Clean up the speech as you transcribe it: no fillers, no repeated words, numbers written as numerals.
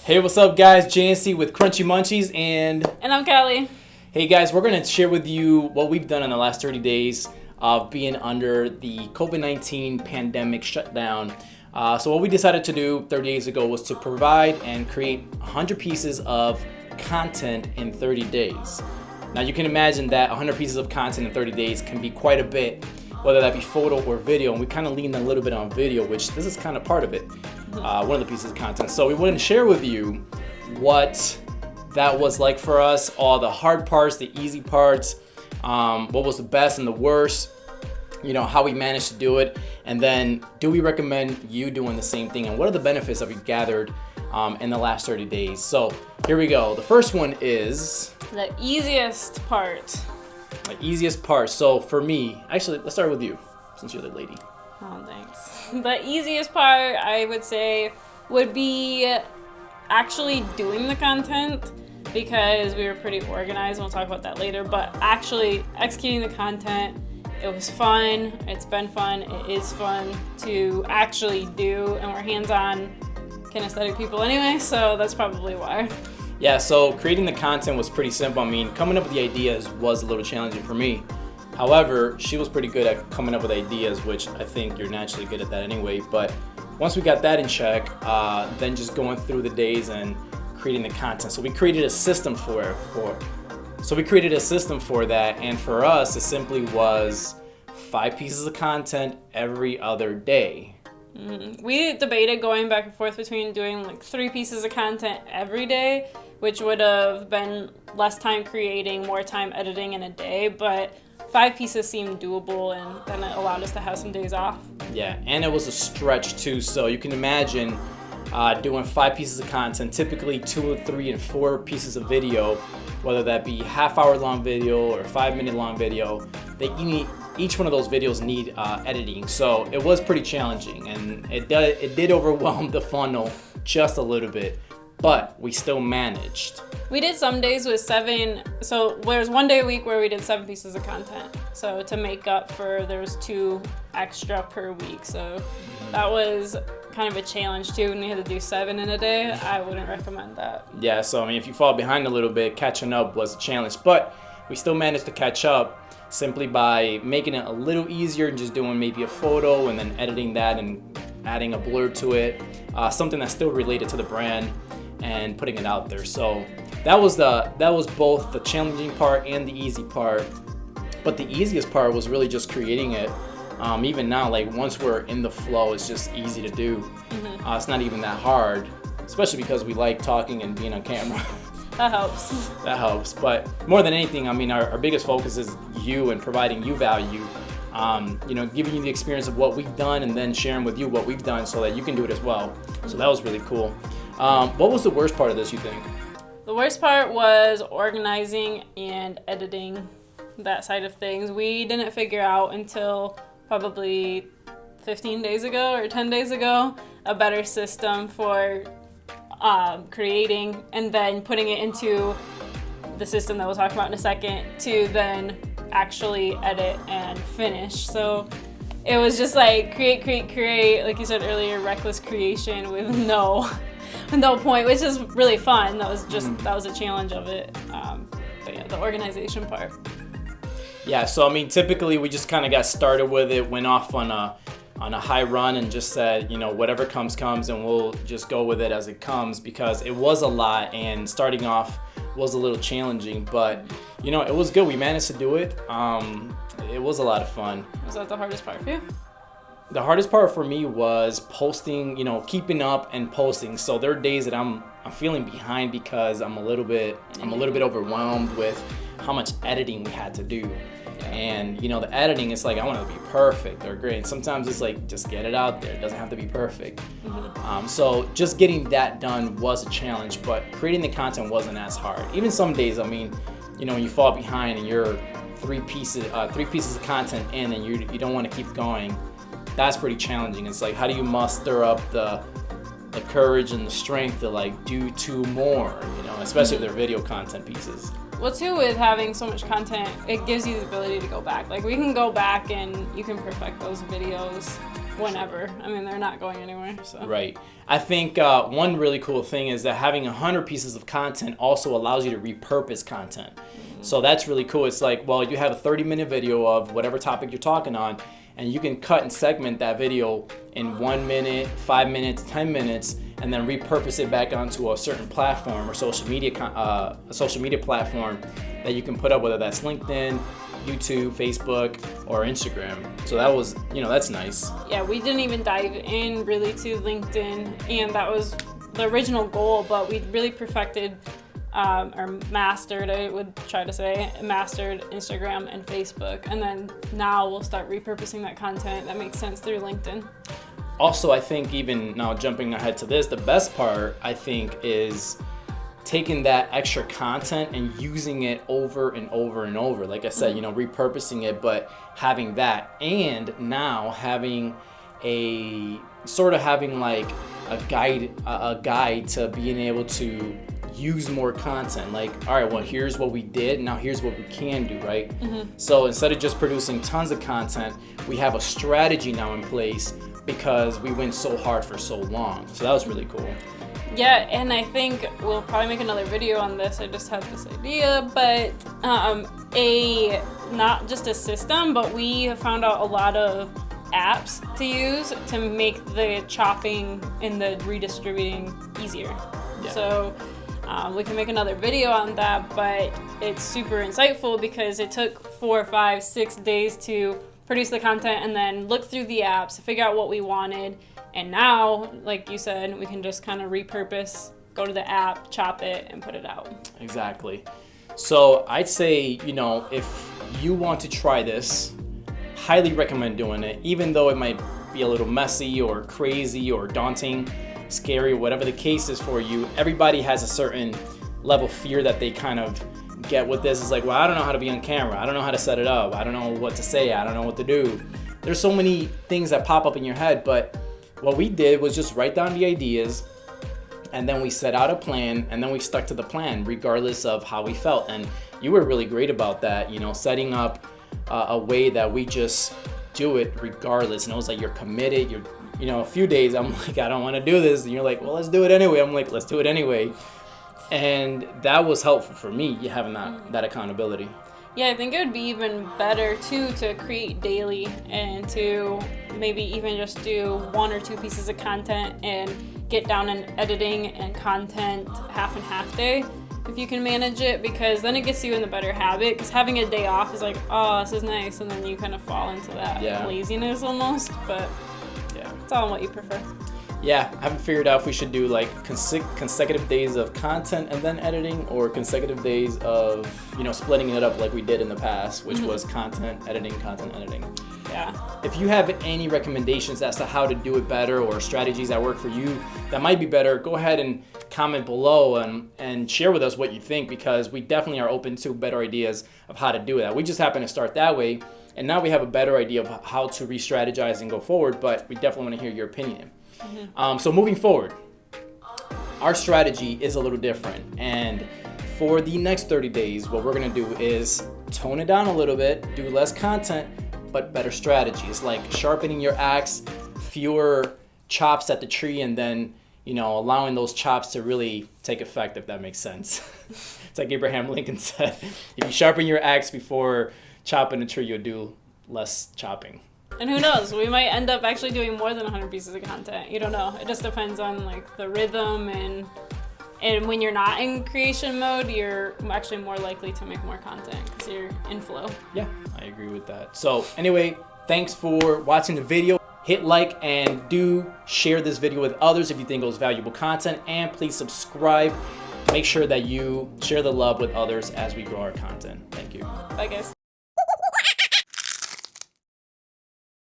Hey, what's up, guys? JNC with Crunchy Munchies, and I'm Kelly. Hey, guys, we're going to share with you what we've done in the last 30 days of being under the COVID-19 pandemic shutdown. So what we decided to do 30 days ago was to provide and create 100 pieces of content in 30 days. Now, you can imagine that 100 pieces of content in 30 days can be quite a bit, whether that be photo or video, and we kind of leaned a little bit on video, which this is kind of part of it, one of the pieces of content. So we wanted to share with you what that was like for us, all the hard parts, the easy parts, what was the best and the worst, how we managed to do it, and then do we recommend you doing the same thing, and what are the benefits that we gathered in the last 30 days. So here we go. The first one is the easiest part. My easiest part. So for me, actually, let's start with you, since you're the lady. Oh, thanks. The easiest part, I would say, would be actually doing the content, because we were pretty organized, and we'll talk about that later, but actually executing the content, it was fun. It's been fun. It is fun to actually do, and we're hands-on kinesthetic people anyway, so that's probably why. Yeah, so creating the content was pretty simple. I mean, coming up with the ideas was a little challenging for me. However, she was pretty good at coming up with ideas, which I think you're naturally good at that anyway. But once we got that in check, then just going through the days and creating the content. So we created a system for that, and for us, it simply was 5 pieces of content every other day. We debated going back and forth between doing like 3 pieces of content every day, which would have been less time creating, more time editing in a day, but 5 pieces seemed doable, and then it allowed us to have some days off. Yeah, and it was a stretch too, so you can imagine doing 5 pieces of content, typically 2, 3, and 4 pieces of video, whether that be half-hour long video or 5-minute long video. Each one of those videos need editing, so it was pretty challenging, and it did overwhelm the funnel just a little bit, but we still managed. We did some days with 7, so there's one day a week where we did 7 pieces of content, so to make up for there was 2 extra per week, so that was kind of a challenge too. When we had to do 7 in a day, I wouldn't recommend that. Yeah, so I mean, if you fall behind a little bit, catching up was a challenge, but we still managed to catch up simply by making it a little easier and just doing maybe a photo and then editing that and adding a blur to it, something that's still related to the brand, and putting it out there. So that was both the challenging part and the easy part. But the easiest part was really just creating it. Even now, like once we're in the flow, it's just easy to do. It's not even that hard, especially because we like talking and being on camera. That helps. That helps. But more than anything, I mean, our biggest focus is you and providing you value. Giving you the experience of what we've done and then sharing with you what we've done so that you can do it as well. So that was really cool. What was the worst part of this, you think? The worst part was organizing and editing, that side of things. We didn't figure out until probably 15 days ago or 10 days ago a better system for creating and then putting it into the system that we'll talk about in a second to then actually edit and finish. So it was just like create, like you said earlier, reckless creation with no point, which is really fun. That was a challenge of it. But yeah, the organization part. Yeah, so I mean, typically we just kind of got started with it, went off on a high run and just said, whatever comes, and we'll just go with it as it comes, because it was a lot and starting off was a little challenging, but it was good. We managed to do it. It was a lot of fun. Was that the hardest part for you? The hardest part for me was posting, keeping up and posting. So there are days that I'm feeling behind because I'm a little bit overwhelmed with how much editing we had to do. And the editing is like, I want it to be perfect or great. And sometimes it's like, just get it out there. It doesn't have to be perfect. So just getting that done was a challenge, but creating the content wasn't as hard. Even some days, I mean, when you fall behind and you're 3 pieces of content in and you don't want to keep going, that's pretty challenging. It's like, how do you muster up the courage and the strength to like do 2 more, especially if they're video content pieces. Well, too, with having so much content, it gives you the ability to go back. Like, we can go back and you can perfect those videos whenever. I mean, they're not going anywhere. So. Right. I think one really cool thing is that having 100 pieces of content also allows you to repurpose content. So that's really cool. It's like, well, you have a 30-minute video of whatever topic you're talking on, and you can cut and segment that video in 1 minute, 5 minutes, 10 minutes, and then repurpose it back onto a certain platform or social media platform that you can put up, whether that's LinkedIn, YouTube, Facebook, or Instagram. So that was, that's nice. Yeah, we didn't even dive in really to LinkedIn, and that was the original goal, but we really perfected or mastered, I would try to say, mastered Instagram and Facebook. And then now we'll start repurposing that content that makes sense through LinkedIn. Also, I think even now jumping ahead to this, the best part, I think, is taking that extra content and using it over and over and over. Like I said, repurposing it, but having that, and now having like a guide to being able to use more content. Like, all right, well, here's what we did, now here's what we can do, right? So instead of just producing tons of content, we have a strategy now in place because we went so hard for so long. So that was really cool. Yeah, and I think we'll probably make another video on this. I just had this idea, but not just a system, but we have found out a lot of apps to use to make the chopping and the redistributing easier. Yeah. So we can make another video on that, but it's super insightful because it took 4, 5, 6 days to produce the content and then look through the apps, figure out what we wanted. And now, like you said, we can just kind of repurpose, go to the app, chop it, and put it out. Exactly. So I'd say, if you want to try this, highly recommend doing it, even though it might be a little messy or crazy or daunting, scary, whatever the case is for you. Everybody has a certain level of fear that they kind of get with this. It's like, well, I don't know how to be on camera. I don't know how to set it up. I don't know what to say. I don't know what to do. There's so many things that pop up in your head, but what we did was just write down the ideas, and then we set out a plan, and then we stuck to the plan regardless of how we felt. And you were really great about that, setting up a way that we just do it regardless. And it was like, you're committed. A few days I'm like, I don't want to do this, and you're like, well, let's do it anyway. I'm like, let's do it anyway. And that was helpful for me, having that accountability. Yeah, I think it would be even better too to create daily and to maybe even just do 1 or 2 pieces of content and get down in editing and content half and half day if you can manage it, because then it gets you in the better habit. Because having a day off is like, oh, this is nice, and then you kind of fall into that laziness almost. But yeah, it's all on what you prefer. Yeah, I haven't figured out if we should do like consecutive days of content and then editing, or consecutive days of, splitting it up like we did in the past, which was content, editing. Yeah. If you have any recommendations as to how to do it better or strategies that work for you that might be better, go ahead and comment below and share with us what you think, because we definitely are open to better ideas of how to do that. We just happen to start that way, and now we have a better idea of how to re-strategize and go forward, but we definitely want to hear your opinion. So moving forward, our strategy is a little different, and for the next 30 days, what we're going to do is tone it down a little bit, do less content, but better strategies, like sharpening your axe, fewer chops at the tree, and then, allowing those chops to really take effect, if that makes sense. It's like Abraham Lincoln said, if you sharpen your axe before chopping a tree, you'll do less chopping. And who knows, we might end up actually doing more than 100 pieces of content. You don't know. It just depends on like the rhythm, and when you're not in creation mode, you're actually more likely to make more content because you're in flow. Yeah, I agree with that. So anyway, thanks for watching the video. Hit like and do share this video with others if you think it was valuable content, and please subscribe. Make sure that you share the love with others as we grow our content. Thank you. Bye, guys.